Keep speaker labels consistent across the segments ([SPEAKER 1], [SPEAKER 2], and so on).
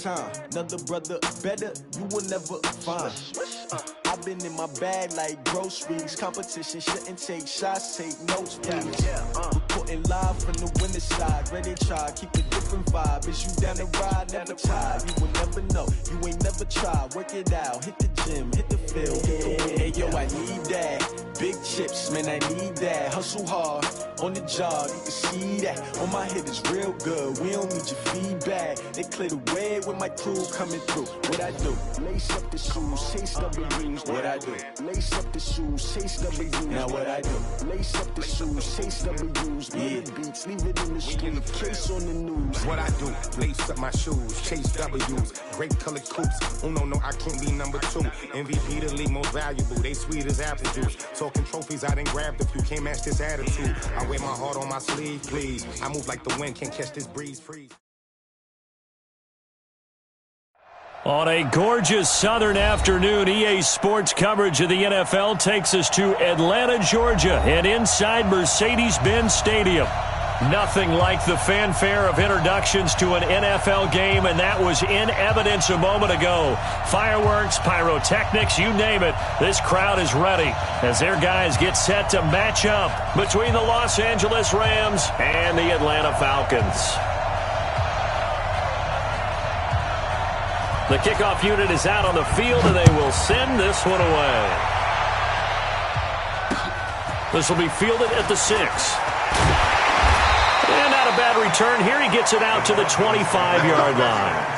[SPEAKER 1] time. Another brother better, you will never find. I've been in my bag like groceries. Competition shouldn't take shots, take notes, please. Reporting live from the winning side. Ready to try, keep a different vibe. Is you down the ride, never tired. You will never know, you ain't never tried. Work it out, hit the gym, hit the field, hit the wind. Hey yo, I need that. Big chips, man, I need that. Hustle hard, on the job, you can see that. On my head is real good, we don't need your feedback. They clear the way with my crew coming through. What I do? Lace up the shoes, chase W's. What I do? Lace up the shoes, chase W's. Now what I do? Lace up the shoes, chase W's. Million beats, leave it in the street, case on the news.
[SPEAKER 2] What I do? Lace up my shoes, chase W's. Great colored coops. Oh no, I can't be number 2. MVP the league most valuable. They sweet as apple juice. Talking trophies, I done grabbed a few. Can't match this attitude. I wear my heart on my sleeve, please. I move like the wind, can't catch this breeze, freeze.
[SPEAKER 3] On a gorgeous southern afternoon, EA Sports coverage of the NFL takes us to Atlanta, Georgia, and inside Mercedes-Benz Stadium. Nothing like the fanfare of introductions to an NFL game, and that was in evidence a moment ago. Fireworks, pyrotechnics, you name it. This crowd is ready as their guys get set to match up between the Los Angeles Rams and the Atlanta Falcons. The kickoff unit is out on the field, and they will send this one away. This will be fielded at the 6. And not a bad return. Here he gets it out to the 25-yard line.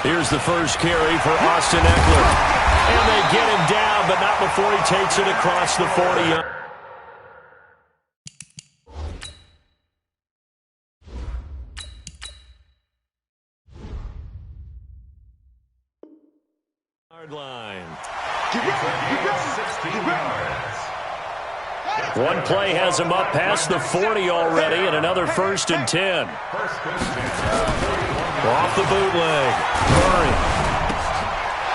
[SPEAKER 3] Here's the first carry for Austin Eckler. And they get him down, but not before he takes it across the 40-yard line. One play has him up past the 40 already, and another 1st and 10. Off the bootleg. Murray.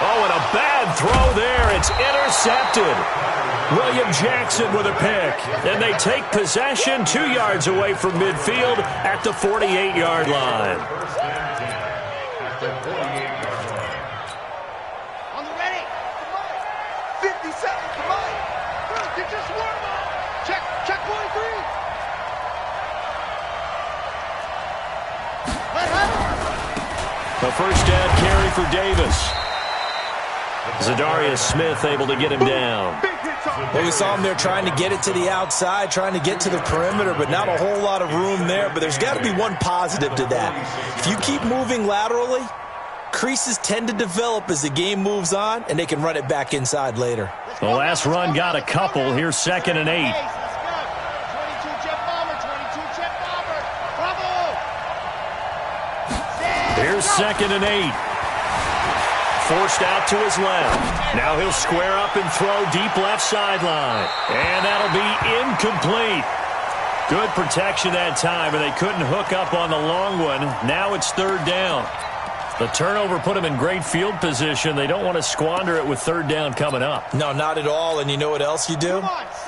[SPEAKER 3] Oh, and a bad throw there. It's intercepted. William Jackson with a pick. And they take possession 2 yards away from midfield at the 48-yard line.
[SPEAKER 4] On the ready. 50 seconds. Come on. You just warm up. Check 43.
[SPEAKER 3] A first down carry for Davis. Zadarius Smith able to get him down.
[SPEAKER 5] Well, we saw him there trying to get it to the outside, trying to get to the perimeter, but not a whole lot of room there. But there's got to be one positive to that. If you keep moving laterally, creases tend to develop as the game moves on, and they can run it back inside later.
[SPEAKER 3] The last run got a couple. Here's 2nd and 8. Here's 2nd and 8. Forced out to his left. Now he'll square up and throw deep left sideline. And that'll be incomplete. Good protection that time, and they couldn't hook up on the long one. Now it's 3rd down. The turnover put them in great field position. They don't want to squander it with 3rd down coming up.
[SPEAKER 5] No, not at all. And you know what else you do?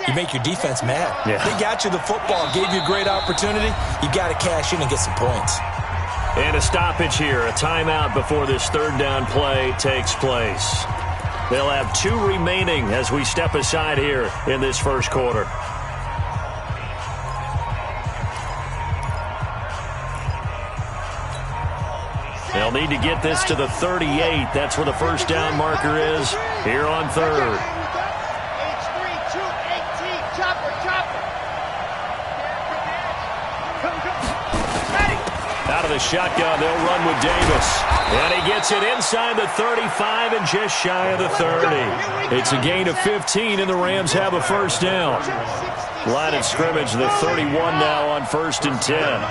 [SPEAKER 5] You make your defense mad.
[SPEAKER 3] Yeah.
[SPEAKER 5] They got you the football, gave you a great opportunity. You got to cash in and get some points.
[SPEAKER 3] And a stoppage here, a timeout before this 3rd down play takes place. They'll have 2 remaining as we step aside here in this first quarter. They'll need to get this to the 38. That's where the first down marker is here on 3rd. Out of the shotgun, they'll run with Davis. And he gets it inside the 35 and just shy of the 30. It's a gain of 15, and the Rams have a first down. Line of scrimmage, the 31 now on 1st and 10.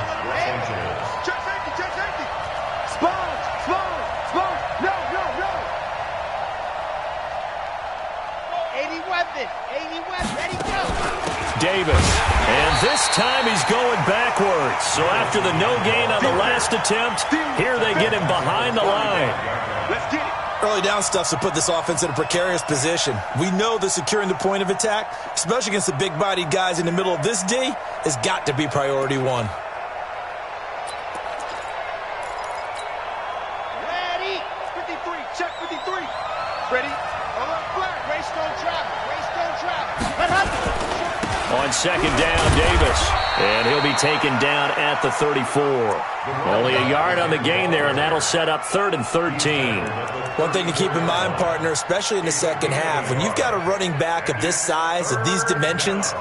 [SPEAKER 3] Davis, and This time he's going backwards. So after the no gain on the last attempt, here they get him behind the line.
[SPEAKER 4] Let's get it.
[SPEAKER 5] Early down stuff to put this offense in a precarious position. We know that securing the point of attack, especially against the big-bodied guys in the middle of this D, has got to be priority one.
[SPEAKER 4] Ready. 53. Check 53. Ready. Flag. Race don't travel. Race don't travel. What happened?
[SPEAKER 3] On second down, Davis. And he'll be taken down at the 34. Only a yard on the gain there, and that'll set up 3rd and 13.
[SPEAKER 5] One thing to keep in mind, partner, especially in the second half, when you've got a running back of this size, of these dimensions,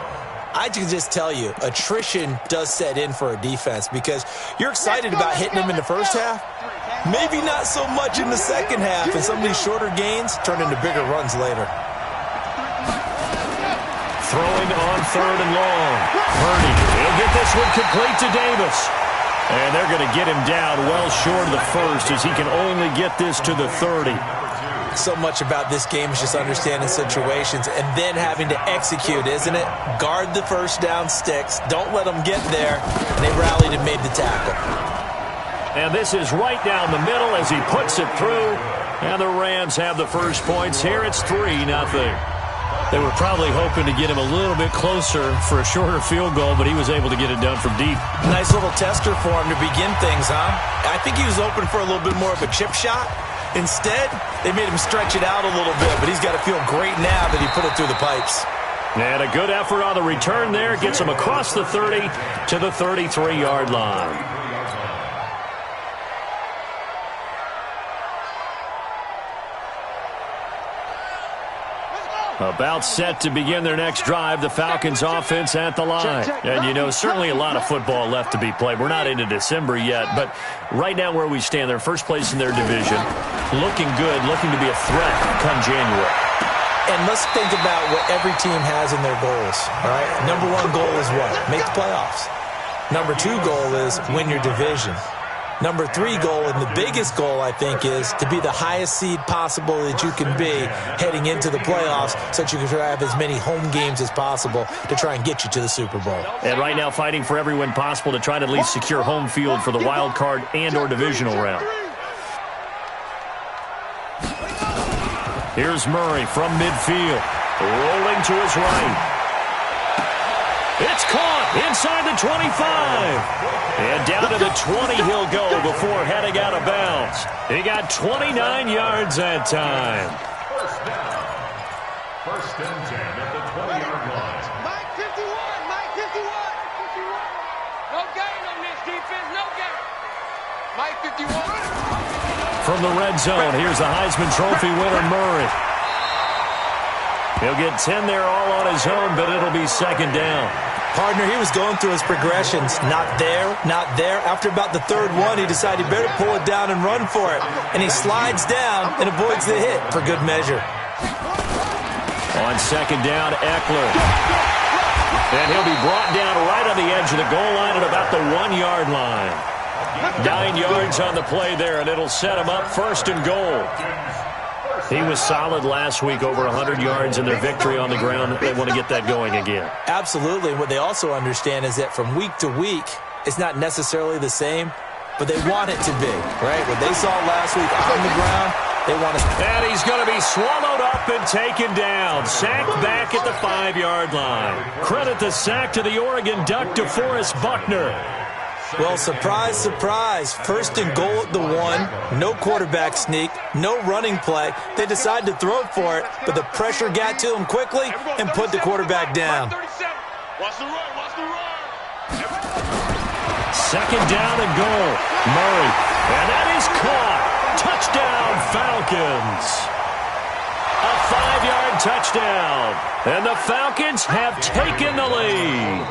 [SPEAKER 5] I can just tell you, attrition does set in for a defense because you're excited about hitting him in the first half. Maybe not so much in the second half, and some of these shorter gains turn into bigger runs later.
[SPEAKER 3] Throwing on 3rd and long. Purdy, he'll get this one complete to Davis. And they're going to get him down well short of the first as he can only get this to the 30.
[SPEAKER 5] So much about this game is just understanding situations and then having to execute, isn't it? Guard the first down sticks. Don't let them get there. And they rallied and made the tackle.
[SPEAKER 3] And this is right down the middle as he puts it through. And the Rams have the first points here. It's 3-0. They were probably hoping to get him a little bit closer for a shorter field goal, but he was able to get it done from deep.
[SPEAKER 5] Nice little tester for him to begin things, huh? I think he was open for a little bit more of a chip shot. Instead, they made him stretch it out a little bit, but he's got to feel great now that he put it through the pipes.
[SPEAKER 3] And a good effort on the return there. Gets him across the 30 to the 33-yard line. About set to begin their next drive, the Falcons offense at the line. And, you know, certainly a lot of football left to be played. We're not into December yet, but right now where we stand, they're first place in their division. Looking good, looking to be a threat come January.
[SPEAKER 5] And let's think about what every team has in their goals, all right? Number one goal is what? Make the playoffs. Number two goal is win your division. Number three goal, and the biggest goal, I think, is to be the highest seed possible that you can be heading into the playoffs so that you can try to have as many home games as possible to try and get you to the Super Bowl.
[SPEAKER 3] And right now fighting for every win possible to try to at least secure home field for the wild card and or divisional round. Here's Murray from midfield, rolling to his right. It's caught inside the 25. And down to the 20 he'll go before heading out of bounds. He got 29 yards that time.
[SPEAKER 6] First and 10 at the 20-yard line.
[SPEAKER 4] Mike 51. Mike 51. No gain on this defense. No gain. Mike 51.
[SPEAKER 3] From the red zone, here's the Heisman Trophy winner, Murray. He'll get 10 there all on his own, but it'll be second down.
[SPEAKER 5] Partner, he was going through his progressions. Not there, not there. After about the third one, he decided he better pull it down and run for it. And he slides down and avoids the hit for good measure.
[SPEAKER 3] On second down, Eckler. And he'll be brought down right on the edge of the goal line at about the 1-yard line. 9 yards on the play there, and it'll set him up first and goal. He was solid last week, over 100 yards in their victory on the ground. They want to get that going again.
[SPEAKER 5] Absolutely. What they also understand is that from week to week, it's not necessarily the same, but they want it to be, right? What they saw last week on the ground, they want to.
[SPEAKER 3] And he's going to be swallowed up and taken down. Sacked back at the 5-yard line. Credit the sack to the Oregon Duck, DeForest Buckner.
[SPEAKER 5] Well, surprise, surprise. First and goal at the 1. No quarterback sneak. No running play. They decided to throw for it, but the pressure got to him quickly and put the quarterback down.
[SPEAKER 4] Watch the run. Watch the run.
[SPEAKER 3] Second down and goal. Murray. And that is caught. Touchdown, Falcons. A 5-yard touchdown. And the Falcons have taken the lead.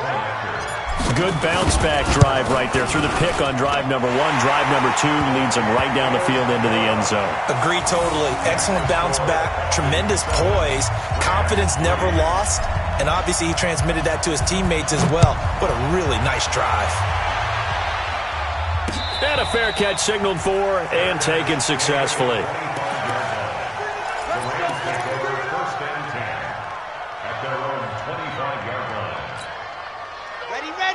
[SPEAKER 3] Good bounce-back drive right there through the pick on drive number 1. Drive number 2 leads them right down the field into the end zone.
[SPEAKER 5] Agree totally. Excellent bounce-back, tremendous poise, confidence never lost, and obviously he transmitted that to his teammates as well. What a really nice drive.
[SPEAKER 3] And a fair catch signaled for and taken successfully.
[SPEAKER 6] First and 10 at their own 25-yard line.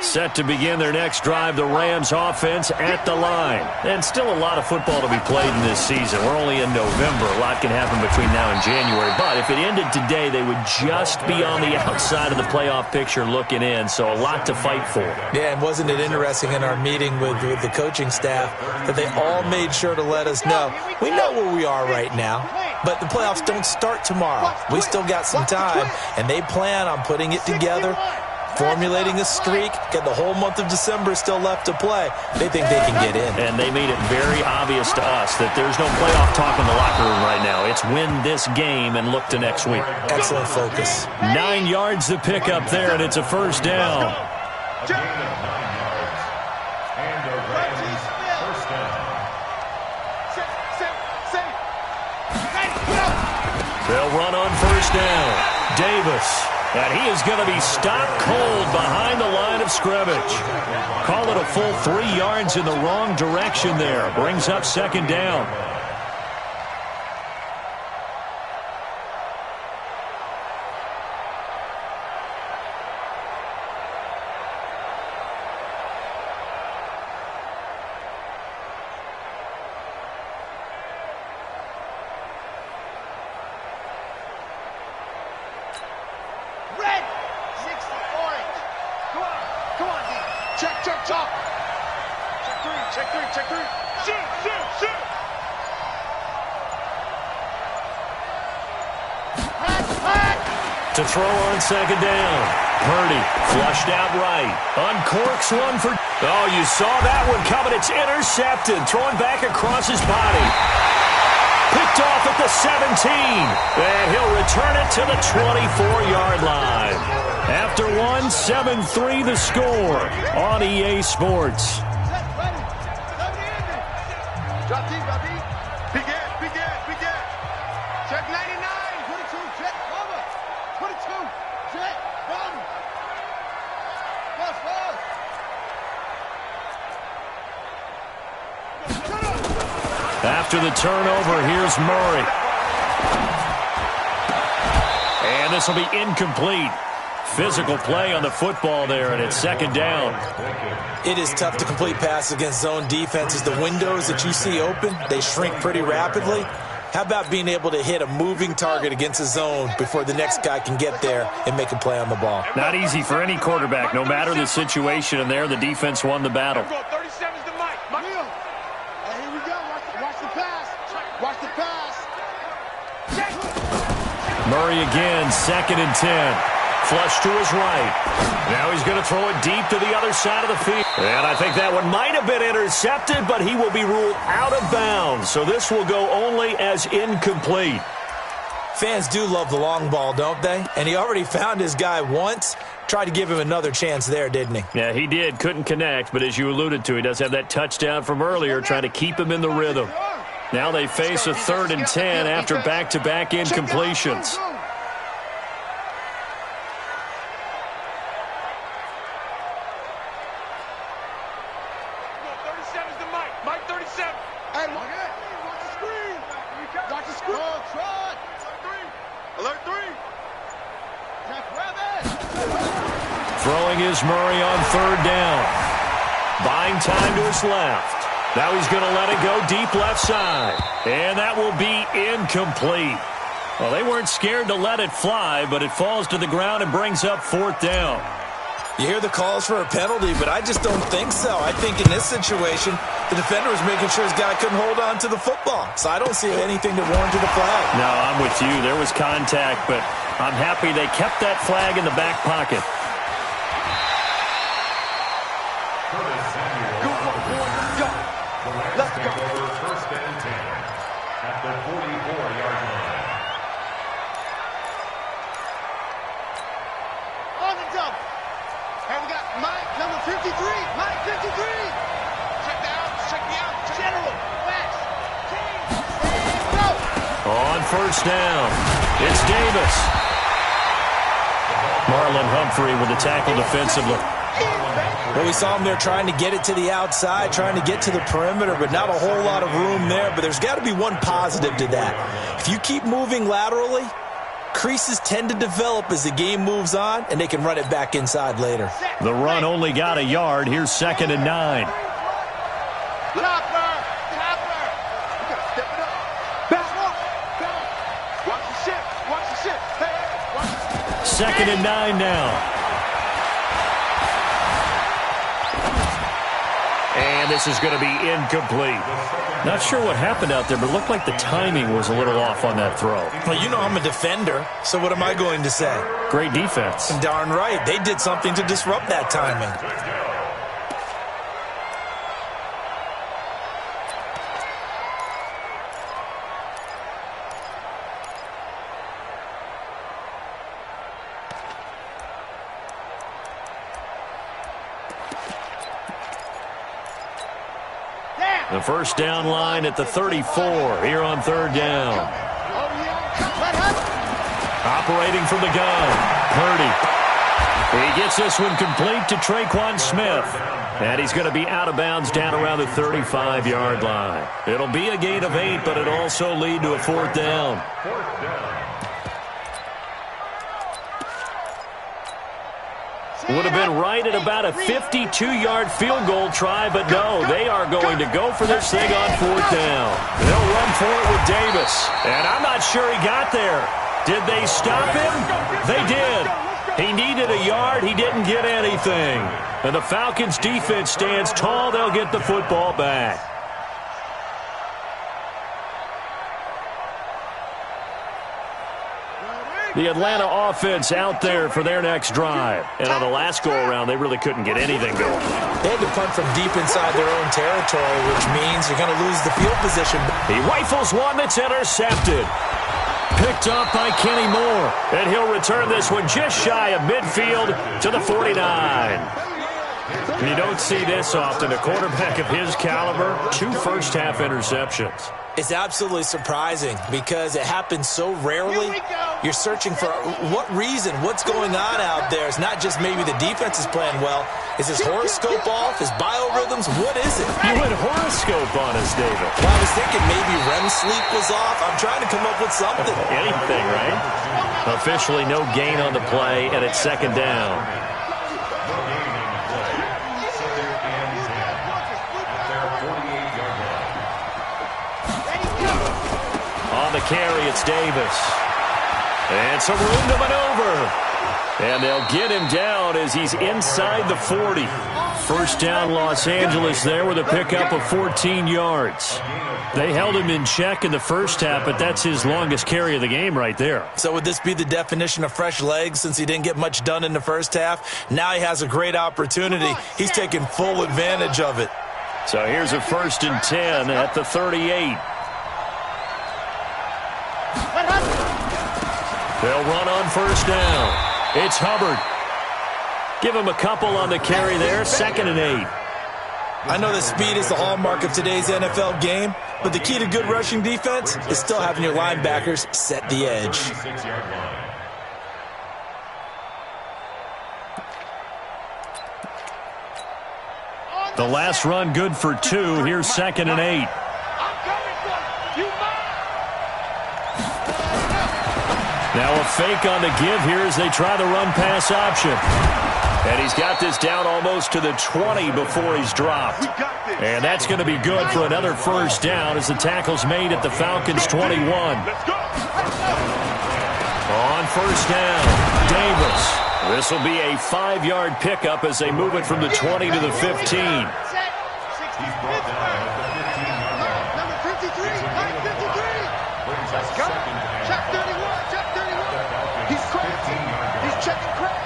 [SPEAKER 3] Set to begin their next drive, the Rams offense at the line. And still a lot of football to be played in this season. We're only in November. A lot can happen between now and January. But if it ended today, they would just be on the outside of the playoff picture looking in. So a lot to fight for.
[SPEAKER 5] Yeah, and wasn't it interesting in our meeting with the coaching staff that they all made sure to let us know, we know where we are right now, but the playoffs don't start tomorrow. We still got some time, and they plan on putting it together, formulating a streak, get the whole month of December still left to play. They think they can get in.
[SPEAKER 3] And they made it very obvious to us that there's no playoff talk in the locker room right now. It's win this game and look to next week.
[SPEAKER 5] Excellent focus.
[SPEAKER 3] 9 yards to pick up there, and it's a first down.
[SPEAKER 6] A gain of 9 yards. And the Rams first down.
[SPEAKER 3] They'll run on first down. Davis. And he is going to be stopped cold behind the line of scrimmage. Call it a full 3 yards in the wrong direction there. Brings up second down. To throw on second down. Purdy flushed out right. Uncorks one for... Oh, you saw that one coming. It's intercepted. Throwing back across his body. Picked off at the 17. And he'll return it to the 24-yard line. After one, 7-3 the score on EA Sports.
[SPEAKER 4] Drop deep, drop deep. Big ass, big ass, big ass. Check 99. 22, check, cover. 22, check, cover. Fast, fast.
[SPEAKER 3] After the turnover, here's Murray. And this will be incomplete. Physical play on the football there, and it's second down.
[SPEAKER 5] It is tough to complete passes against zone defenses. The windows that you see open, they shrink pretty rapidly. How about being able to hit a moving target against a zone before the next guy can get there and make a play on the ball?
[SPEAKER 3] Not easy for any quarterback, no matter the situation, and there the defense won the battle.
[SPEAKER 4] 37's the mic. Hey, here we go. Watch the pass. Watch the pass.
[SPEAKER 3] Murray again, 2nd and 10. Flush to his right. Now he's going to throw it deep to the other side of the field. And I think that one might have been intercepted, but he will be ruled out of bounds. So this will go only as incomplete.
[SPEAKER 5] Fans do love the long ball, don't they? And he already found his guy once. Tried to give him another chance there, didn't he?
[SPEAKER 3] Yeah, he did. Couldn't connect, but as you alluded to, he does have that touchdown from earlier, trying to keep him in the rhythm. Now they face a 3rd and 10 after back-to-back incompletions. Throwing is Murray on 3rd down. Buying time to his left. Now he's going to let it go deep left side. And that will be incomplete. Well, they weren't scared to let it fly, but it falls to the ground and brings up 4th down.
[SPEAKER 5] You hear the calls for a penalty, but I just don't think so. I think in this situation, the defender was making sure his guy couldn't hold on to the football. So I don't see anything that warranted a flag.
[SPEAKER 3] No, I'm with you. There was contact, but I'm happy they kept that flag in the back pocket.
[SPEAKER 6] Let's go. First and 10 at the 44-yard line.
[SPEAKER 4] On the double. And we got Mike, number 53. Mike, 53. Check the out. Check the out. General. West. King. Go.
[SPEAKER 3] On first down, it's Davis. Marlon Humphrey with the tackle defensively.
[SPEAKER 5] Well, we saw him there trying to get it to the outside, trying to get to the perimeter, but not a whole lot of room there. But there's got to be one positive to that. If you keep moving laterally, Creases tend to develop as the game moves on, and they can run it back inside later.
[SPEAKER 3] The run only got a yard. Here's 2nd and 9. Second and 9 now. And this is going to be incomplete. Not sure what happened out there, but it looked like the timing was a little off on that throw.
[SPEAKER 5] Well, you know I'm a defender, so what am I going to say?
[SPEAKER 3] Great defense.
[SPEAKER 5] Darn right. They did something to disrupt that timing.
[SPEAKER 3] The first down line at the 34 here on 3rd down. Operating from the gun, Purdy. He gets this one complete to Traquan Smith. And he's going to be out of bounds down around the 35-yard line. It'll be a gain of 8, but it'll also lead to a 4th down. Would have been right at about a 52-yard field goal try, but no, they are going to go for this thing on 4th down. They'll run for it with Davis, and I'm not sure he got there. Did they stop him? They did. He needed a yard. He didn't get anything. And the Falcons' defense stands tall. They'll get the football back. The Atlanta offense out there for their next drive. And on the last go-around, they really couldn't get anything going.
[SPEAKER 5] They had to punt from deep inside their own territory, which means you're going to lose the field position.
[SPEAKER 3] He rifles one that's intercepted. Picked up by Kenny Moore. And he'll return this one just shy of midfield to the 49. You don't see this often. A quarterback of his caliber, 2 first-half interceptions.
[SPEAKER 5] It's absolutely surprising because it happens so rarely. You're searching for what reason, what's going on out there. It's not just maybe the defense is playing well. Is his horoscope off? His biorhythms? What is it?
[SPEAKER 3] You went horoscope on us, David.
[SPEAKER 5] Well, I was thinking maybe REM sleep was off. I'm trying to come up with something.
[SPEAKER 3] Anything, right? Officially no gain on the play, and it's 2nd down. On the carry, it's Davis. And some room to maneuver. And they'll get him down as he's inside the 40. First down, Los Angeles there with a pickup of 14 yards. They held him in check in the first half, but that's his longest carry of the game right there.
[SPEAKER 5] So would this be the definition of fresh legs since he didn't get much done in the first half? Now he has a great opportunity. He's taking full advantage of it.
[SPEAKER 3] So here's a 1st and 10 at the 38. They'll run on 1st down. It's Hubbard. Give him a couple on the carry there. 2nd and 8.
[SPEAKER 5] I know that speed is the hallmark of today's NFL game, but the key to good rushing defense is still having your linebackers set the edge.
[SPEAKER 3] The last run good for 2. Here's 2nd and 8. Now a fake on the give here as they try the run-pass option. And he's got this down almost to the 20 before he's dropped. And that's going to be good for another 1st down as the tackle's made at the Falcons' 21. On 1st down, Davis. This will be a 5-yard pickup as they move it from the 20 to the 15.
[SPEAKER 6] He's brought down at the 15-yard line.
[SPEAKER 4] Number 53, line 53. Let's go. Check 31, check 31. He's crazy. He's checking crack.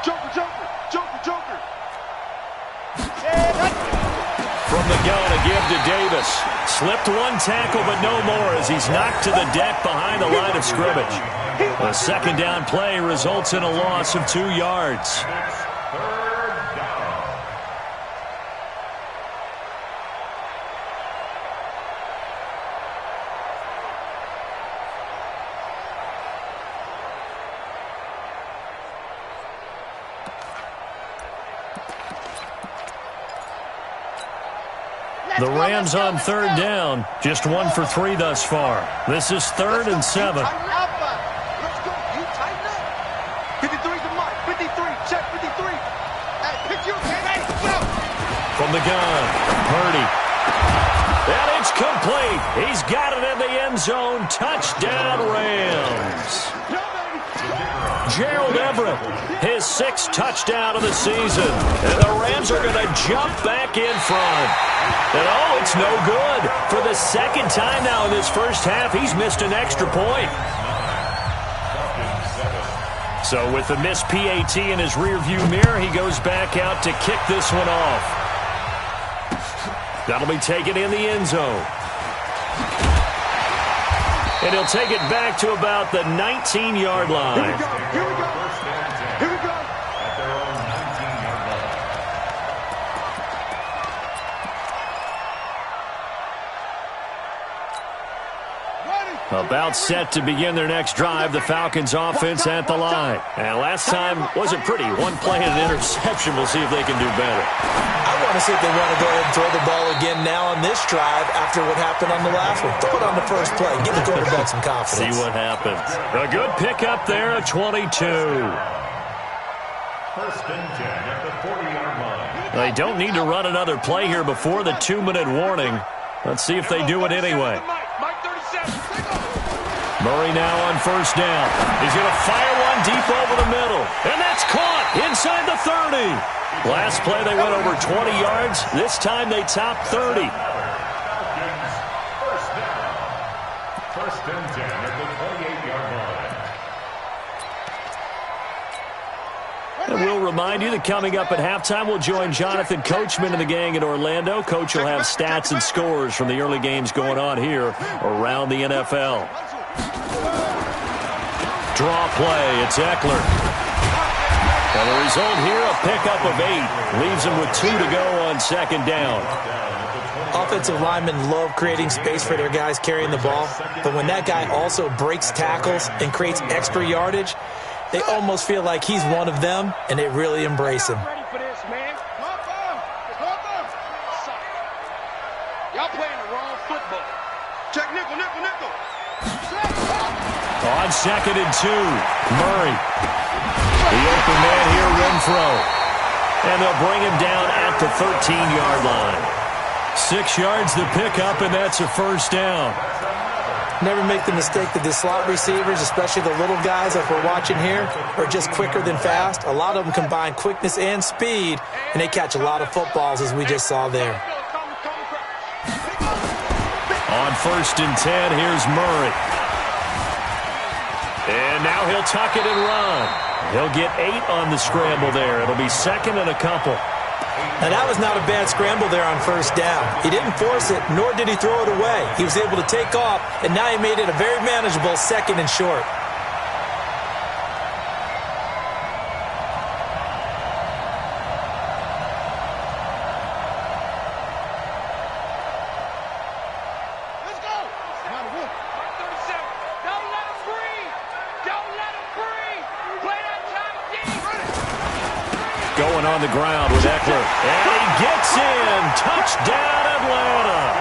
[SPEAKER 4] Joker, Joker, Joker, Joker.
[SPEAKER 3] From the gun, a give to Davis. Slipped one tackle, but no more as he's knocked to the deck behind the line of scrimmage. The 2nd down play results in a loss of 2 yards. The Rams on third down, just 1 for 3 thus far. This is 3rd and 7.
[SPEAKER 4] Let's go. You tighten up. 53's the mark. 53. Check 53. Hey, pick you. Hey, go.
[SPEAKER 3] From the gun, Purdy. And it's complete. He's got it in the end zone. Touchdown, Rams. Gerald Everett, his 6th touchdown of the season. And the Rams are going to jump back in front. And, oh, it's no good. For the 2nd time now in this first half, he's missed an extra point. So with the missed PAT in his rearview mirror, he goes back out to kick this one off. That'll be taken in the end zone. And he'll take it back to about the 19-yard line.
[SPEAKER 4] Here we go. Here we go. Here we go.
[SPEAKER 6] At their own 19-yard line.
[SPEAKER 3] About set to begin their next drive, the Falcons offense at the line. And last time wasn't pretty. 1 play and an interception. We'll see if they can do better.
[SPEAKER 5] I want to see if they want to go ahead and throw the ball again now on this drive after what happened on the last one. Throw it on the first play. Give the quarterback some confidence.
[SPEAKER 3] See what happens. A good pickup there at 22.
[SPEAKER 6] 1st and 10 at the 40-yard line.
[SPEAKER 3] They don't need to run another play here before the 2-minute warning. Let's see if they do it anyway. Murray now on first down. He's going to fire one deep over the middle. And that's caught inside the 30. Last play they went over 20 yards. This time they topped 30.
[SPEAKER 6] Falcons, 1st down. 1st and 10 at the 28-yard line.
[SPEAKER 3] And we'll remind you that coming up at halftime, we'll join Jonathan Coachman and the gang in Orlando. Coach will have stats and scores from the early games going on here around the NFL. Draw play, it's Eckler. And the result here, a pickup of 8. Leaves him with 2 to go on 2nd down.
[SPEAKER 5] Offensive linemen love creating space for their guys carrying the ball, but when that guy also breaks tackles and creates extra yardage, they almost feel like he's one of them, and they really embrace him.
[SPEAKER 4] Ready for this, man. Y'all playing the wrong football. Check nickel, nickel, nickel.
[SPEAKER 3] On 2nd and 2, Murray. The open man here, Renfro. And they'll bring him down at the 13-yard line. 6 yards the pickup, and that's a first down.
[SPEAKER 5] Never make the mistake that the slot receivers, especially the little guys like we're watching here, are just quicker than fast. A lot of them combine quickness and speed, and they catch a lot of footballs, as we just saw there.
[SPEAKER 3] On 1st and 10, here's Murray. And now he'll tuck it and run. He'll get 8 on the scramble there. It'll be 2nd and a couple.
[SPEAKER 5] Now, that was not a bad scramble there on first down. He didn't force it, nor did he throw it away. He was able to take off, and now he made it a very manageable 2nd and short.
[SPEAKER 4] Let's go. Don't let him breathe. Don't let him breathe. Play that time deep.
[SPEAKER 3] Going on the ground with Eckler. And he gets in. Touchdown, Atlanta.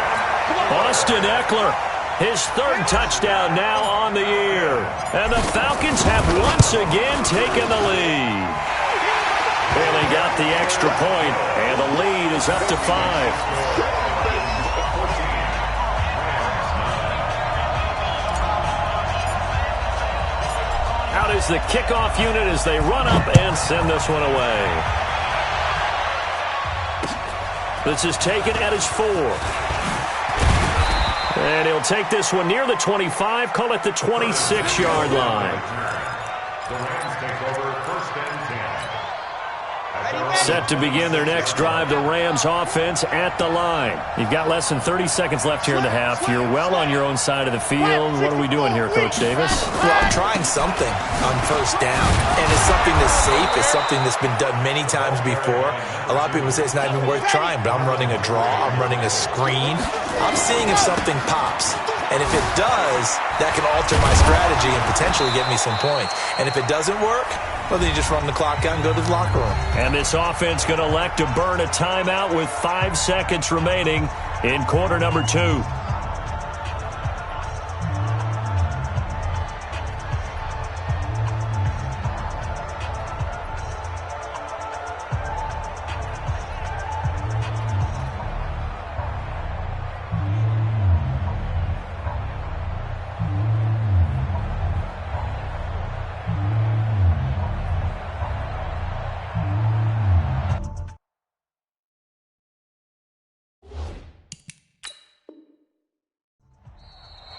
[SPEAKER 3] Austin Eckler, his 3rd touchdown now on the year. And the Falcons have once again taken the lead. Well, they got the extra point, and the lead is up to 5. Out is the kickoff unit as they run up and send this one away. This is taken at his 4. And he'll take this one near the 25, call it the 26-yard line.
[SPEAKER 6] The Rams take over 1st and 10.
[SPEAKER 3] Set to begin their next drive, the Rams offense at the line. You've got less than 30 seconds left here in the half. You're well on your own side of the field. What are we doing here, Coach Davis?
[SPEAKER 5] Well, I'm trying something on first down, and it's something that's safe. It's something that's been done many times before. A lot of people say it's not even worth trying, but I'm running a draw. I'm running a screen. I'm seeing if something pops. And if it does, that can alter my strategy and potentially get me some points. And if it doesn't work, well, then you just run the clock out and go to the locker room.
[SPEAKER 3] And this offense going to elect to burn a timeout with 5 seconds remaining. in quarter number 2.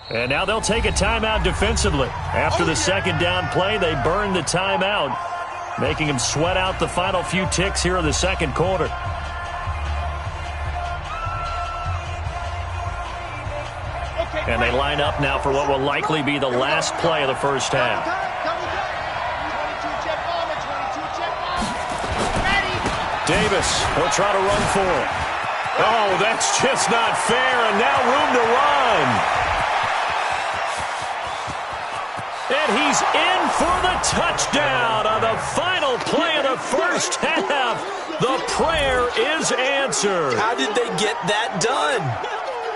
[SPEAKER 3] And now they'll take a timeout defensively. After the second down play, they burn the timeout, making them sweat out the final few ticks here in the second quarter. And they line up now for what will likely be the last play of the first half. Davis will try to run for it. Oh, that's just not fair, and now room to run. And he's in for the touchdown on the final play of the first half. The prayer is answered.
[SPEAKER 5] How did they get that done?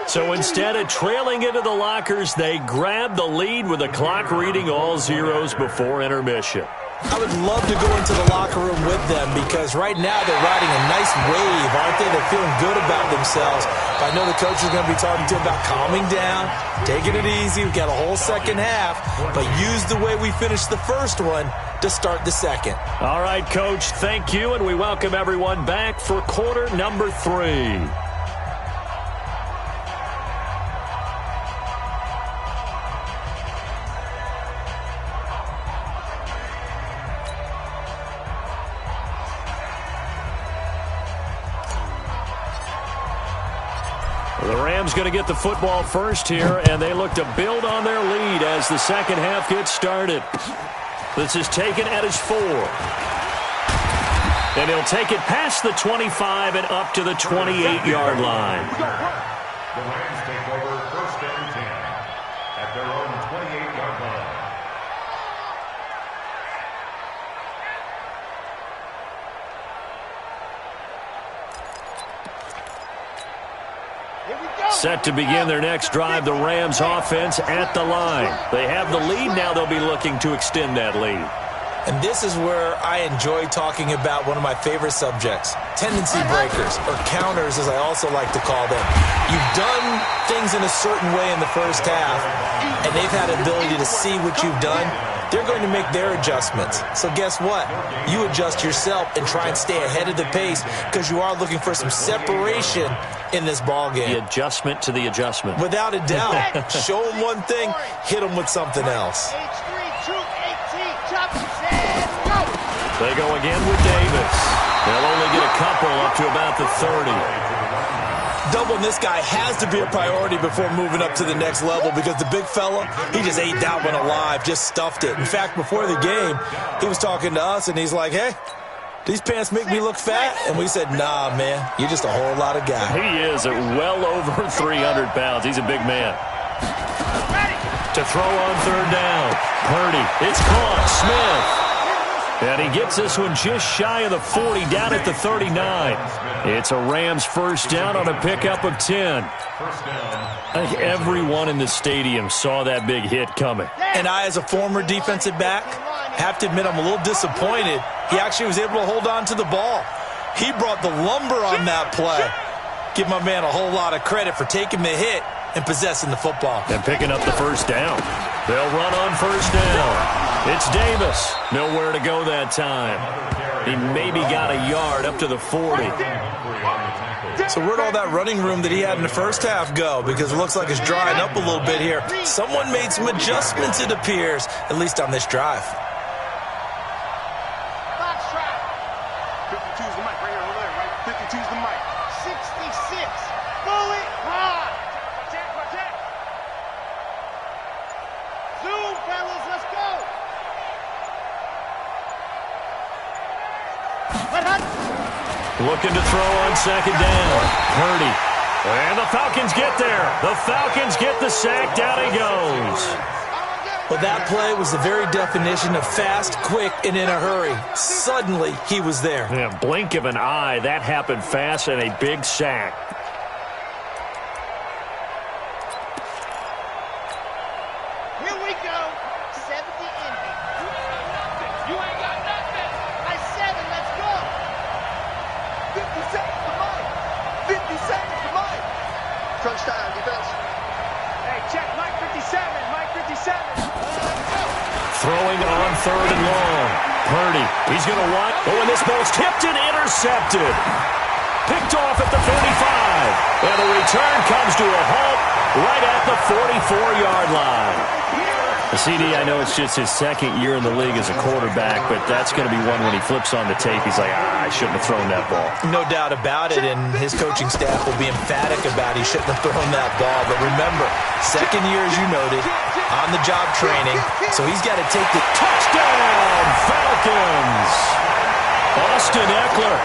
[SPEAKER 3] So instead of trailing into the lockers, they grab the lead with the clock reading all zeros before intermission.
[SPEAKER 5] I would love to go into the locker room with them because right now they're riding a nice wave, aren't they? They're feeling good about themselves. But I know the coach is going to be talking to them about calming down, taking it easy. We've got a whole second half, but use the way we finished the first one to start the second.
[SPEAKER 3] All right, Coach, thank you, and we welcome everyone back for quarter number 3. The Rams going to get the football first here, and they look to build on their lead as the second half gets started. This is taken at his 4. And he'll take it past the 25 and up to the 28-yard line.
[SPEAKER 6] The Rams take over first and 10 at their own 28-yard line.
[SPEAKER 3] Set to begin their next drive, the Rams offense at the line. They have the lead now. They'll be looking to extend that lead.
[SPEAKER 5] And this is where I enjoy talking about one of my favorite subjects, tendency breakers, or counters as I also like to call them. You've done things in a certain way in the first half, and they've had the ability to see what you've done. They're going to make their adjustments. So guess what? You adjust yourself and try and stay ahead of the pace because you are looking for some separation in this ball game.
[SPEAKER 3] The adjustment to the adjustment.
[SPEAKER 5] Without a doubt. Show them one thing, hit them with something else.
[SPEAKER 3] They go again with Davis. They'll only get a couple up to about the 30.
[SPEAKER 5] Doubling this guy has to be a priority before moving up to the next level because the big fella, he just ate that one alive, just stuffed it. In fact, before the game, he was talking to us, and he's like, hey, these pants make me look fat? And we said, nah, man, you're just a whole lot of guy.
[SPEAKER 3] He is at well over 300 pounds. He's a big man. To throw on third down. Purdy, it's caught. Smith. And he gets this one just shy of the 40, down at the 39. It's a Rams first down on a pickup of 10. I think everyone in the stadium saw that big hit coming.
[SPEAKER 5] And I, as a former defensive back, have to admit I'm a little disappointed. He actually was able to hold on to the ball. He brought the lumber on that play. Give my man a whole lot of credit for taking the hit and possessing the football.
[SPEAKER 3] And picking up the first down. They'll run on first down. It's Davis. Nowhere to go that time. He maybe got a yard up to the 40.
[SPEAKER 5] So where'd all that running room that he had in the first half go? Because it looks like it's drying up a little bit here. Someone made some adjustments, it appears, at least on this drive.
[SPEAKER 4] 52's the mic right here, over there, right? 52's the mic. 66. Bullet hard. Protect. Zoom, fellas, let's go.
[SPEAKER 3] Looking to throw on second down. Purdy. And the Falcons get there. The Falcons get the sack. Down he goes.
[SPEAKER 5] Well, that play was the very definition of fast, quick, and in a hurry. Suddenly, he was there.
[SPEAKER 3] Yeah, blink of an eye. That happened fast and a big sack. throwing on 3rd and long. Purdy, he's going to run. Oh, and this ball's tipped and intercepted. Picked off at the 45. And the return comes to a halt right at the 44-yard line. The CD, I know it's just his 2nd year in the league as a quarterback, but that's going to be one when he flips on the tape. He's like, I shouldn't have thrown that ball.
[SPEAKER 5] No doubt about it, and his coaching staff will be emphatic about he shouldn't have thrown that ball. But remember, 2nd year, as you noted, on-the-job training, so he's got to take the
[SPEAKER 3] touchdown, Falcons! Austin Eckler,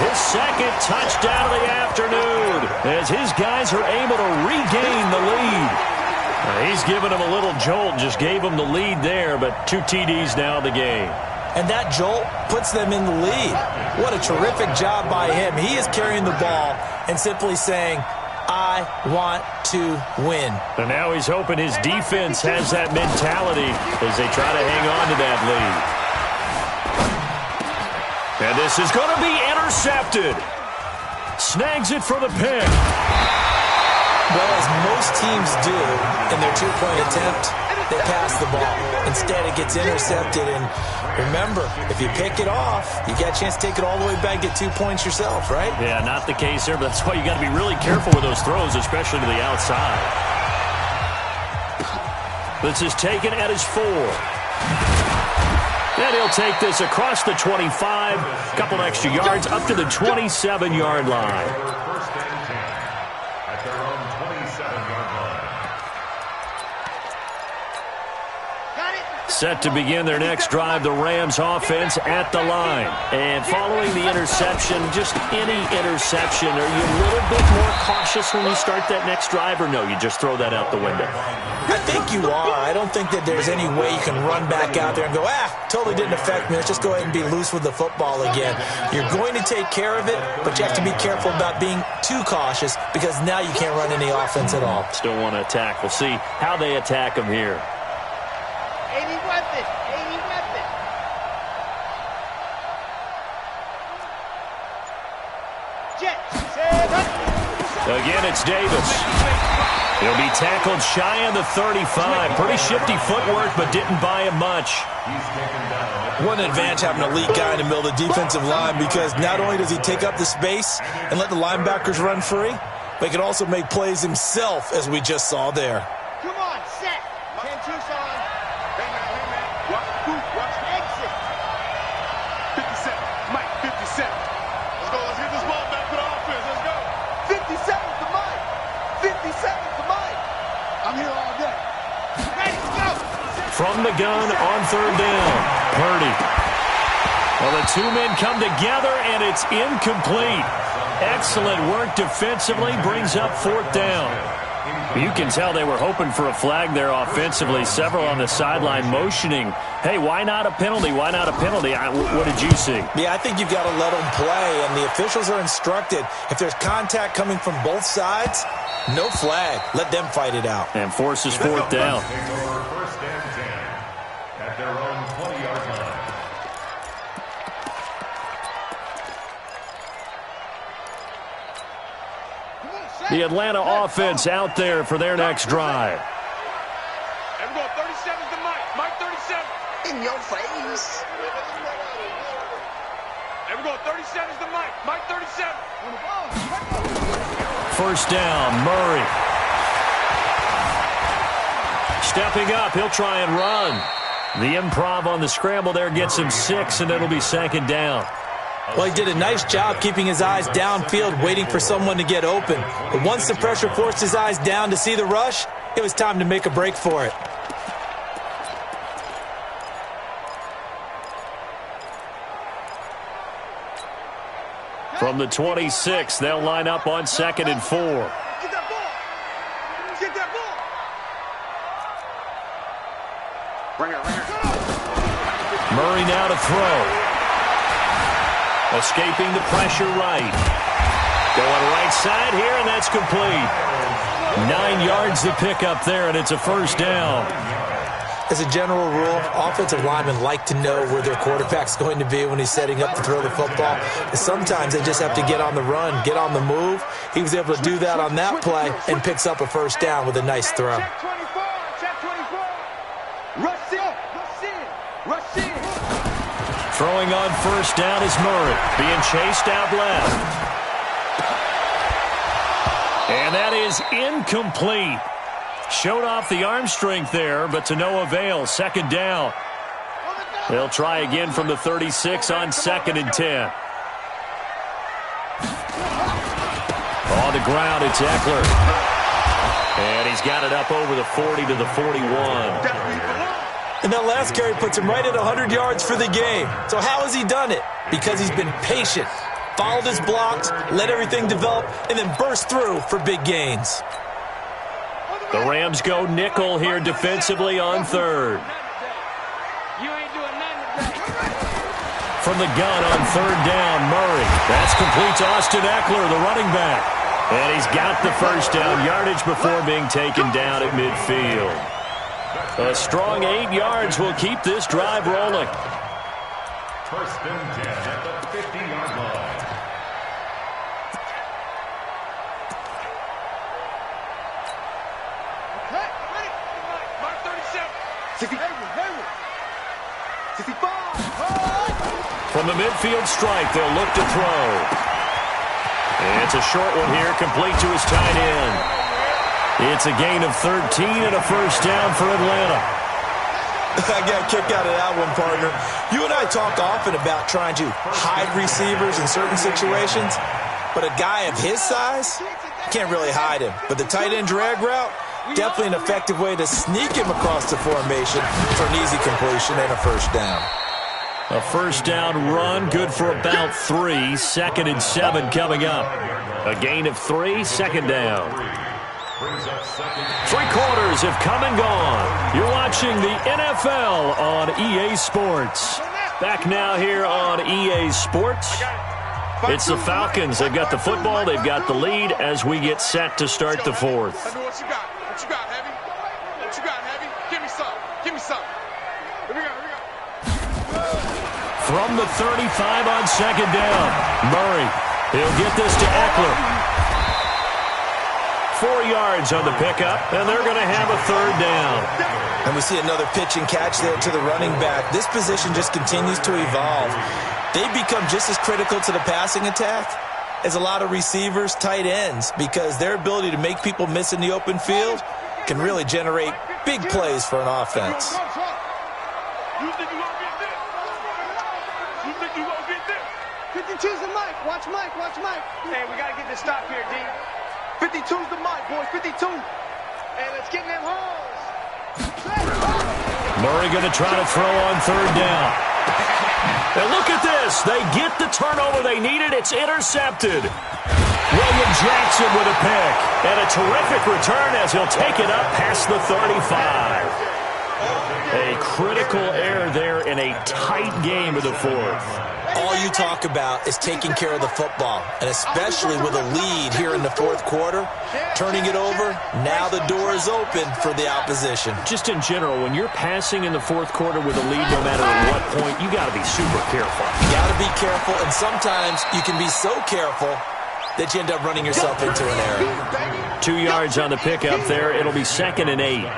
[SPEAKER 3] his 2nd touchdown of the afternoon, as his guys are able to regain the lead. He's giving them a little jolt, just gave them the lead there, but 2 TDs now in the game.
[SPEAKER 5] And that jolt puts them in the lead. What a terrific job by him. He is carrying the ball and simply saying, I want to win.
[SPEAKER 3] And now he's hoping his defense has that mentality as they try to hang on to that lead. And this is going to be intercepted. Snags it for the pick.
[SPEAKER 5] Well, as most teams do in their 2-point attempt, they pass the ball. Instead, it gets intercepted. And remember, if you pick it off, you got a chance to take it all the way back, get 2 points yourself, right?
[SPEAKER 3] Yeah, not the case there, but that's why you got to be really careful with those throws, especially to the outside. This is taken at his 4. And he'll take this across the 25, a couple extra yards, up to the 27-yard line.
[SPEAKER 6] First and 10 at their own 27-yard line.
[SPEAKER 3] Set to begin their next drive, the Rams offense at the line. And following the interception, just any interception, are you a little bit more cautious when you start that next drive, or no, you just throw that out the window?
[SPEAKER 5] I think you are. I don't think that there's any way you can run back out there and go, totally didn't affect me. Let's just go ahead and be loose with the football again. You're going to take care of it, but you have to be careful about being too cautious because now you can't run any offense at all.
[SPEAKER 3] Still want to attack. We'll see how they attack him here.
[SPEAKER 4] 80 weapon. Jet.
[SPEAKER 3] Again, it's Davis. He'll be tackled shy of the 35. Pretty shifty footwork, but didn't buy him much.
[SPEAKER 5] What an advantage having an elite guy in the middle of the defensive line, because not only does he take up the space and let the linebackers run free, but he can also make plays himself, as we just saw there.
[SPEAKER 4] Come on, set. 10-2, son. Hey, man. Watch. Exit.
[SPEAKER 7] 57. Mike, 57. Let's get this ball back to the offense. Let's go.
[SPEAKER 4] 57 to Mike. 57 to Mike.
[SPEAKER 7] I'm here all day.
[SPEAKER 4] Ready, go.
[SPEAKER 3] From the gun on 3rd down, Purdy. Well, the 2 men come together, and it's incomplete. Excellent work defensively, brings up 4th down. You can tell they were hoping for a flag there offensively. Several on the sideline motioning, hey, why not a penalty? Why not a penalty? What did you see?
[SPEAKER 5] Yeah, I think you've got to let them play, and the officials are instructed, if there's contact coming from both sides, no flag. Let them fight it out.
[SPEAKER 3] And forces 4th down.
[SPEAKER 6] First and 10 at their own 20-yard line.
[SPEAKER 3] The Atlanta offense out there for their next drive.
[SPEAKER 7] And we're going 37 to Mike. Mike 37.
[SPEAKER 8] In your face.
[SPEAKER 7] And we're going 37 to Mike. Mike 37.
[SPEAKER 3] First down, Murray. Stepping up, he'll try and run. The improv on the scramble there gets him 6, and it'll be 2nd down.
[SPEAKER 5] Well, he did a nice job keeping his eyes downfield, waiting for someone to get open. But once the pressure forced his eyes down to see the rush, it was time to make a break for it.
[SPEAKER 3] From the 26, they'll line up on 2nd and 4.
[SPEAKER 7] Get that ball. Get that ball.
[SPEAKER 8] Ringer.
[SPEAKER 3] Murray now to throw. Escaping the pressure right. Going right side here, and that's complete. 9 yards to pick up there, and it's a first down.
[SPEAKER 5] As a general rule, offensive linemen like to know where their quarterback's going to be when he's setting up to throw the football. And sometimes they just have to get on the run, get on the move. He was able to do that on that play and picks up a first down with a nice throw.
[SPEAKER 4] Check 24. Rush in.
[SPEAKER 3] Throwing on first down is Murray, being chased out left. And that is incomplete. Showed off the arm strength there, but to no avail. Second down. They'll try again from the 36 on 2nd and 10. On the ground, it's Eckler. And he's got it up over the 40 to the 41.
[SPEAKER 5] And that last carry puts him right at 100 yards for the game. So how has he done it? Because he's been patient, followed his blocks, let everything develop, and then burst through for big gains.
[SPEAKER 3] The Rams go nickel here defensively on 3rd. From the gun on 3rd down, Murray. That's complete to Austin Eckler, the running back. And he's got the first down yardage before being taken down at midfield. A strong 8 yards will keep this drive rolling.
[SPEAKER 6] First and 10 at the 50-yard line.
[SPEAKER 7] Mark 37.
[SPEAKER 4] 65.
[SPEAKER 3] From the midfield strike, they'll look to throw. And it's a short one here, complete to his tight end. It's a gain of 13 and a first down for Atlanta.
[SPEAKER 5] I got a kick out of that one, partner. You and I talk often about trying to hide receivers in certain situations, but a guy of his size can't really hide him. But the tight end drag route, definitely an effective way to sneak him across the formation for an easy completion and a first down.
[SPEAKER 3] A first down run, good for about 3. 2nd and 7 coming up. A gain of 3, 2nd down. 3 quarters have come and gone. You're watching the NFL on EA Sports. Back now here on EA Sports. It's the Falcons. They've got the football. They've got the lead as we get set to start the 4th.
[SPEAKER 7] What you got? What you got, Heavy? What you got, Heavy? Give me some. Give me some. Here we go. Here we go.
[SPEAKER 3] From the 35 on 2nd down, Murray. He'll get this to Eckler. 4 yards on the pickup, and they're going to have a 3rd down.
[SPEAKER 5] And we see another pitch and catch there to the running back. This position just continues to evolve. They become just as critical to the passing attack as a lot of receivers, tight ends, because their ability to make people miss in the open field can really generate big plays for an offense.
[SPEAKER 7] You think you gonna get this? You think you gonna get this?
[SPEAKER 4] 52's the mic. Watch Mike. Watch Mike.
[SPEAKER 7] Hey, we gotta get this stop here, D.
[SPEAKER 4] 52's the mic, boys. 52.
[SPEAKER 7] Hey, let's get in them holes.
[SPEAKER 3] Murray going to try to throw on 3rd down. And look at this. They get the turnover they needed. It's intercepted. William Jackson with a pick. And a terrific return as he'll take it up past the 35. A critical error there in a tight game of the 4th.
[SPEAKER 5] All you talk about is taking care of the football, and especially with a lead here in the 4th quarter, turning it over, now the door is open for the opposition.
[SPEAKER 3] Just in general, when you're passing in the 4th quarter with a lead, no matter at what point, you got to be super careful.
[SPEAKER 5] You got to be careful, and sometimes you can be so careful that you end up running yourself into an error.
[SPEAKER 3] 2 yards on the pickup there. It'll be 2nd and 8.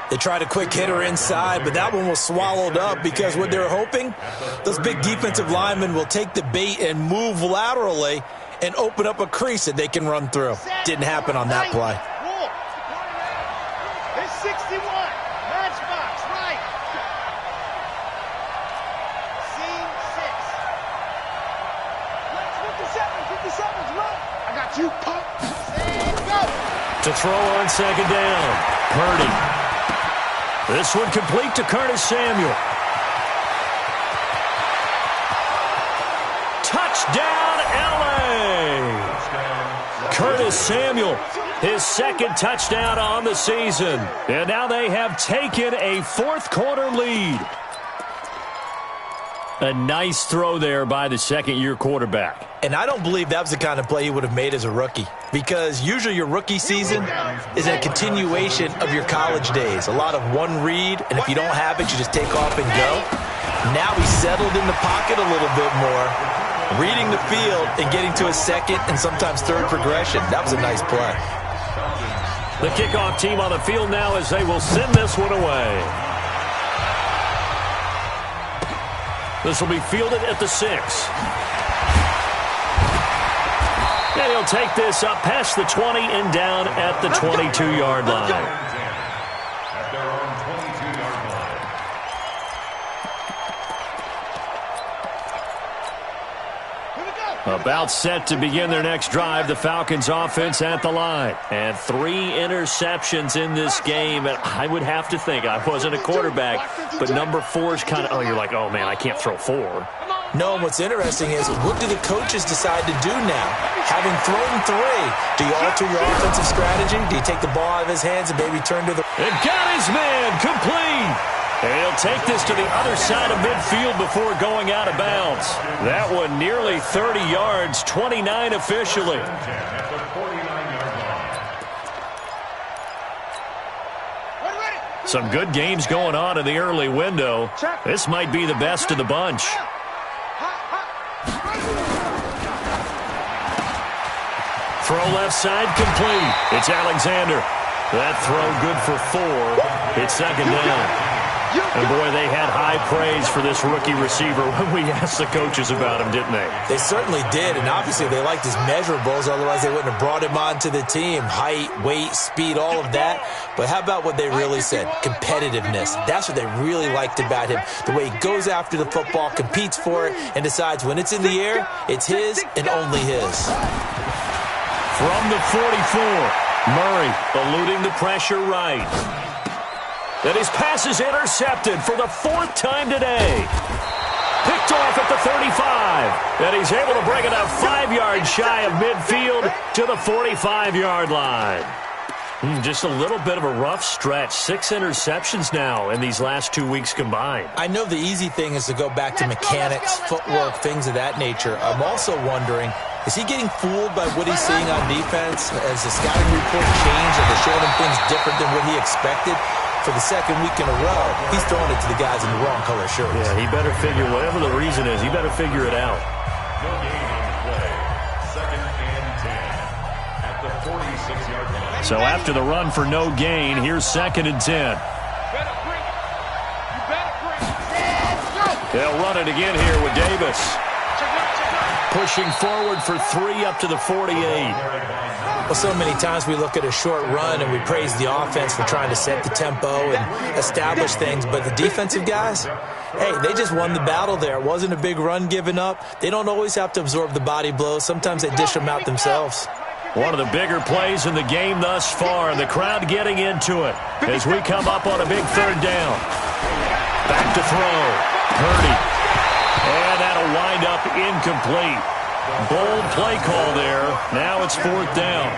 [SPEAKER 5] They tried a quick hitter inside, but that one was swallowed up because what they're hoping, those big defensive linemen will take the bait and move laterally and open up a crease that they can run through. Didn't happen on that play.
[SPEAKER 4] It's 61. Matchbox, right. Scene 6. 57's right. I got you, punk. And go.
[SPEAKER 3] To throw on 2nd down. Purdy. This one complete to Curtis Samuel. Touchdown, L.A. Curtis Samuel, his 2nd touchdown on the season. And now they have taken a 4th quarter lead. A nice throw there by the 2nd-year quarterback.
[SPEAKER 5] And I don't believe that was the kind of play he would have made as a rookie, because usually your rookie season is a continuation of your college days. A lot of one read, and if you don't have it, you just take off and go. Now he's settled in the pocket a little bit more, reading the field and getting to a 2nd and sometimes 3rd progression. That was a nice play.
[SPEAKER 3] The kickoff team on the field now as they will send this one away. This will be fielded at the 6. And he'll take this up past the 20 and down at the 22-yard line.
[SPEAKER 6] At their own 22-yard line.
[SPEAKER 3] About set to begin their next drive, the Falcons offense at the line. And 3 interceptions in this game. And I would have to think, I wasn't a quarterback, but number 4 is kind of, you're like, oh, man, I can't throw 4.
[SPEAKER 5] No, and what's interesting is, what do the coaches decide to do now? Having thrown 3, do you alter your offensive strategy? Do you take the ball out of his hands and maybe turn to the...
[SPEAKER 3] And got his man complete. And he'll take this to the other side of midfield before going out of bounds. That one nearly 30 yards, 29 officially.
[SPEAKER 6] At the 49-yard line.
[SPEAKER 3] Some good games going on in the early window. This might be the best of the bunch. Throw left side complete. It's Alexander. That throw good for 4. It's second down. And, boy, they had high praise for this rookie receiver when we asked the coaches about him, didn't they?
[SPEAKER 5] They certainly did, and obviously they liked his measurables, otherwise they wouldn't have brought him onto the team. Height, weight, speed, all of that. But how about what they really said? Competitiveness. That's what they really liked about him. The way he goes after the football, competes for it, and decides when it's in the air, it's his and only his.
[SPEAKER 3] From the 44, Murray eluding the pressure right. And his pass is intercepted for the 4th time today. Picked off at the 35. And he's able to bring it up 5 yards shy of midfield to the 45-yard line. Just a little bit of a rough stretch. 6 interceptions now in these last 2 weeks combined.
[SPEAKER 5] I know the easy thing is to go back to mechanics, footwork, things of that nature. I'm also wondering, is he getting fooled by what he's seeing on defense? Has the scouting report changed? Are they showing him things different than what he expected? For the second week in a row, he's throwing it to the guys in the wrong color shirts.
[SPEAKER 3] Yeah, he better figure, whatever the reason is, he better figure it out.
[SPEAKER 6] No gain on the play. 2nd and 10. At the 46-yard line.
[SPEAKER 3] So after the run for no gain, here's 2nd and 10. They'll run it again here with Davis. Pushing forward for 3 up to the 48.
[SPEAKER 5] Well, so many times we look at a short run and we praise the offense for trying to set the tempo and establish things, but the defensive guys, hey, they just won the battle there. It wasn't a big run given up. They don't always have to absorb the body blows. Sometimes they dish them out themselves.
[SPEAKER 3] One of the bigger plays in the game thus far, and the crowd getting into it as we come up on a big 3rd down. Back to throw. Purdy. And that'll wind up incomplete. Bold play call there. Now it's 4th down.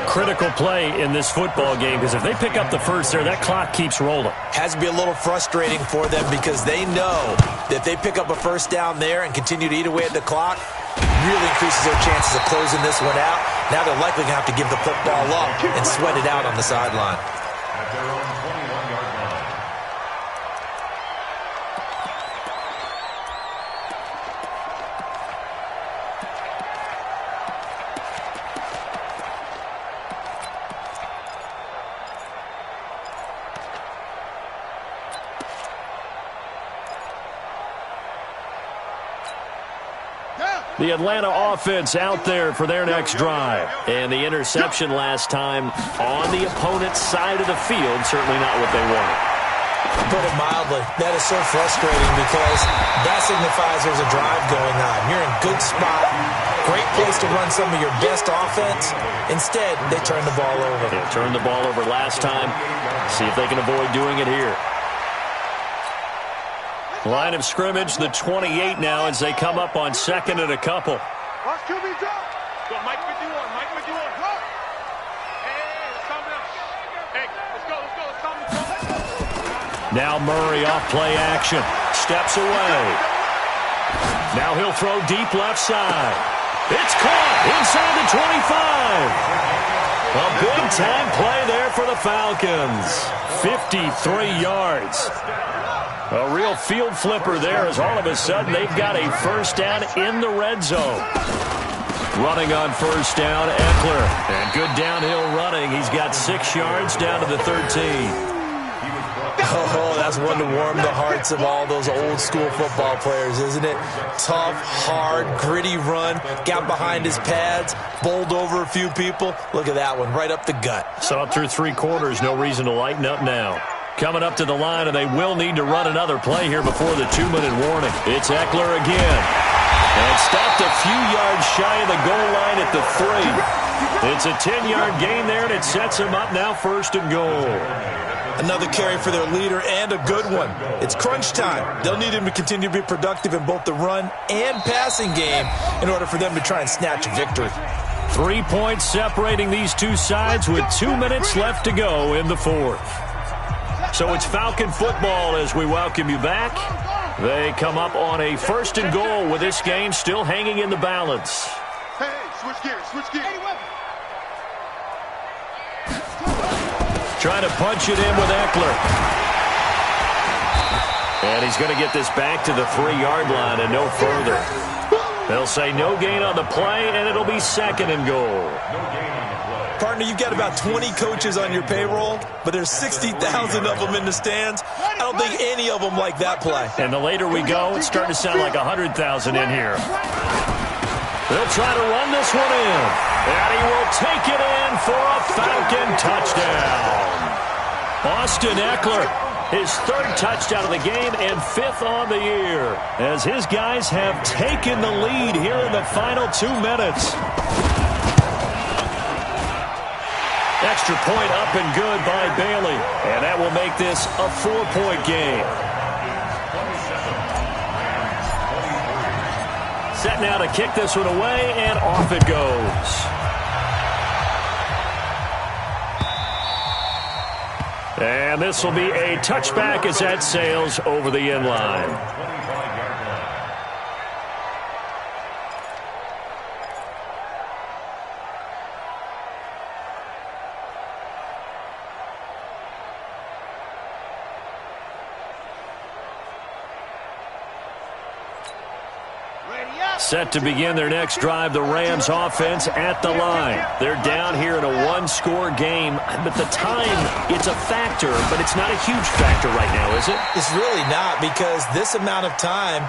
[SPEAKER 3] Critical play in this football game, because if they pick up the first there, that clock keeps rolling.
[SPEAKER 5] Has to be a little frustrating for them because they know that if they pick up a first down there and continue to eat away at the clock, really increases their chances of closing this one out. Now they're likely going to have to give the football up and sweat it out on the sideline.
[SPEAKER 6] At their own 21-yard line.
[SPEAKER 3] The Atlanta offense out there for their next drive. And the interception last time on the opponent's side of the field, certainly not what they wanted.
[SPEAKER 5] Put it mildly, that is so frustrating because that signifies there's a drive going on. You're in good spot, great place to run some of your best offense. Instead, they turn the ball over.
[SPEAKER 3] They turned the ball over last time. See if they can avoid doing it here. Line of scrimmage, the 28 now as they come up on 2nd and a couple.
[SPEAKER 7] Watch QB drop. Go, Mike 51, Mike 51. Go. Hey, let's calm down. Hey, let's go, let's go.
[SPEAKER 3] Now Murray off play action. Steps away. Now he'll throw deep left side. It's caught inside the 25. A big-time play there for the Falcons. 53 yards. A real field flipper there as all of a sudden they've got a first down in the red zone. Running on first down, Eckler. And good downhill running. He's got 6 yards down to the 13.
[SPEAKER 5] Oh, that's one to warm the hearts of all those old-school football players, isn't it? Tough, hard, gritty run, got behind his pads, bowled over a few people. Look at that one, right up the gut.
[SPEAKER 3] So up through 3 quarters, no reason to lighten up now. Coming up to the line, and they will need to run another play here before the 2-minute warning. It's Eckler again. And stopped a few yards shy of the goal line at the 3. It's a 10-yard gain there, and it sets him up now 1st and goal.
[SPEAKER 5] Another carry for their leader, and a good one. It's crunch time. They'll need him to continue to be productive in both the run and passing game in order for them to try and snatch a victory.
[SPEAKER 3] 3 points separating these two sides with 2 minutes left to go in the 4th. So it's Falcon football as we welcome you back. They come up on a 1st and goal with this game still hanging in the balance.
[SPEAKER 4] Hey, switch gears, switch gears.
[SPEAKER 3] Trying to punch it in with Eckler. And he's going to get this back to the 3-yard line and no further. They'll say no gain on the play, and it'll be 2nd and goal.
[SPEAKER 5] Partner, you've got about 20 coaches on your payroll, but there's 60,000 of them in the stands. I don't think any of them like that play.
[SPEAKER 3] And the later we go, it's starting to sound like 100,000 in here. They'll try to run this one in. And he will take it in for a Falcon touchdown. Austin Eckler, his 3rd touchdown of the game and 5th on the year, as his guys have taken the lead here in the final 2 minutes. Extra point up and good by Bailey, and that will make this a 4-point game. Set now to kick this one away, and off it goes. And this will be a touchback as that sails over the end line. Set to begin their next drive, the Rams offense at the line. They're down here in a 1-score game, but the time, it's a factor, but it's not a huge factor right now, is it?
[SPEAKER 5] It's really not, because this amount of time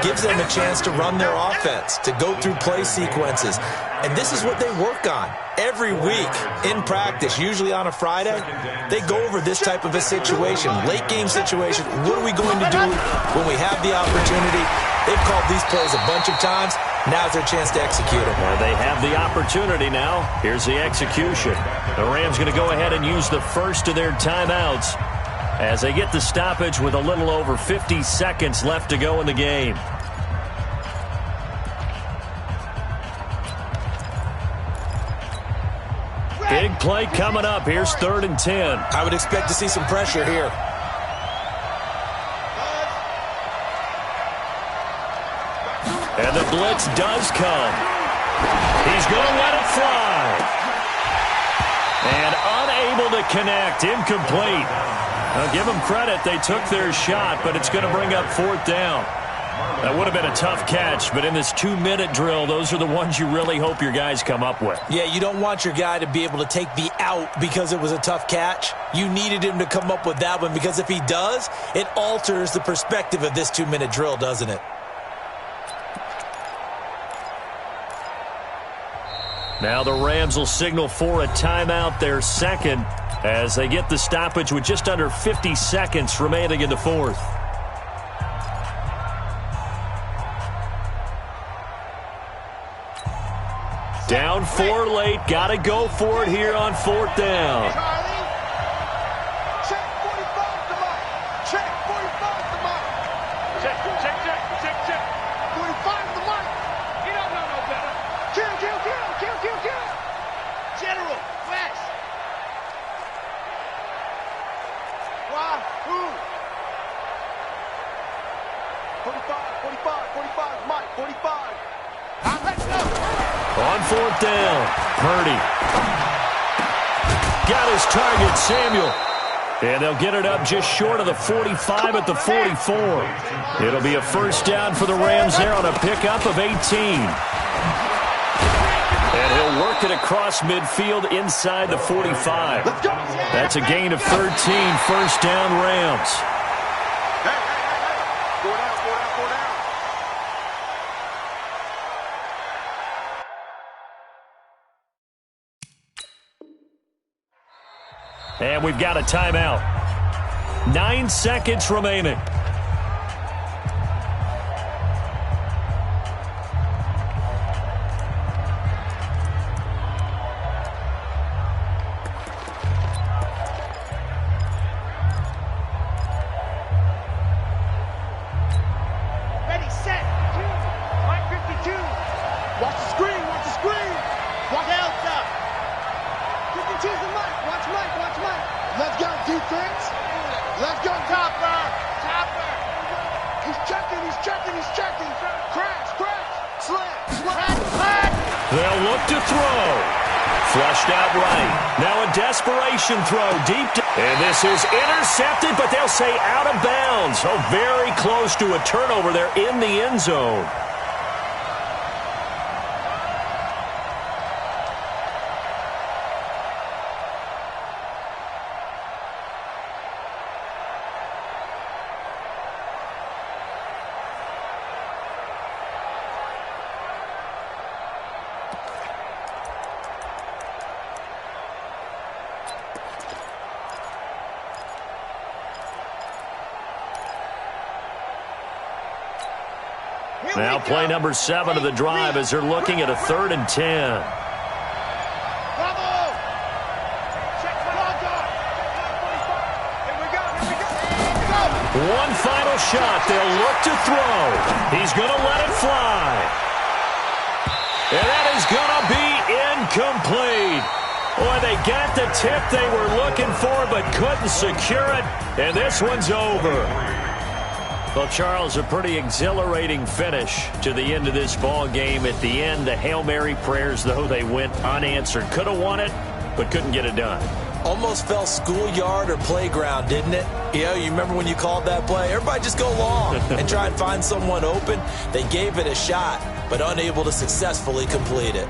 [SPEAKER 5] gives them a chance to run their offense, to go through play sequences. And this is what they work on every week in practice, usually on a Friday. They go over this type of a situation, late game situation. What are we going to do when we have the opportunity? They've called these plays a bunch of times. Now's their chance to execute them.
[SPEAKER 3] Well, they have the opportunity now. Here's the execution. The Rams going to go ahead and use the first of their timeouts as they get the stoppage with a little over 50 seconds left to go in the game. Big play coming up. Here's 3rd and 10.
[SPEAKER 5] I would expect to see some pressure here.
[SPEAKER 3] And the blitz does come. He's going to let it fly. And unable to connect. Incomplete. Now, give them credit. They took their shot, but it's going to bring up 4th down. That would have been a tough catch, but in this 2-minute drill, those are the ones you really hope your guys come up with.
[SPEAKER 5] Yeah, you don't want your guy to be able to take the out because it was a tough catch. You needed him to come up with that one, because if he does, it alters the perspective of this 2-minute drill, doesn't it?
[SPEAKER 3] Now the Rams will signal for a timeout, their 2nd, as they get the stoppage with just under 50 seconds remaining in the 4th. Down 4 late, got to go for it here on 4th down.
[SPEAKER 4] Check 45 to Mike. Check 45 to Mike. Check. 45 to Mike. You don't know no better. Kill. General, West. Why? Who? 45, Mike, 45. I'm letting go.
[SPEAKER 3] On 4th down, Purdy. Got his target, Samuel. And they'll get it up just short of the 45 at the 44. It'll be a 1st down for the Rams there on a pickup of 18. And he'll work it across midfield inside the 45.
[SPEAKER 4] Let's go.
[SPEAKER 3] That's a gain of 13, first down Rams.
[SPEAKER 4] Hey. Four down.
[SPEAKER 3] And we've got a timeout. 9 seconds remaining.
[SPEAKER 4] Ready, set, Mike 52. Watch the screen. Walk out. 52's the Mike. Watch Mike. Let's go, defense. Let's go, Topper. He's checking. Crash. Slap.
[SPEAKER 3] They'll look to throw. Flushed out right. Now a desperation throw deep. And this is intercepted, but they'll say out of bounds. So very close to a turnover there in the end zone. Now play number 7 of the drive as they're looking at a 3rd and 10. One final shot. They'll look to throw. He's going to let it fly. And that is going to be incomplete. Boy, they got the tip they were looking for but couldn't secure it. And this one's over. Well, Charles, a pretty exhilarating finish to the end of this ball game. At the end, the Hail Mary prayers, though, they went unanswered. Could have won it, but couldn't get it done.
[SPEAKER 5] Almost fell schoolyard or playground, didn't it? You remember when you called that play? Everybody just go long and try and find someone open. They gave it a shot, but unable to successfully complete it.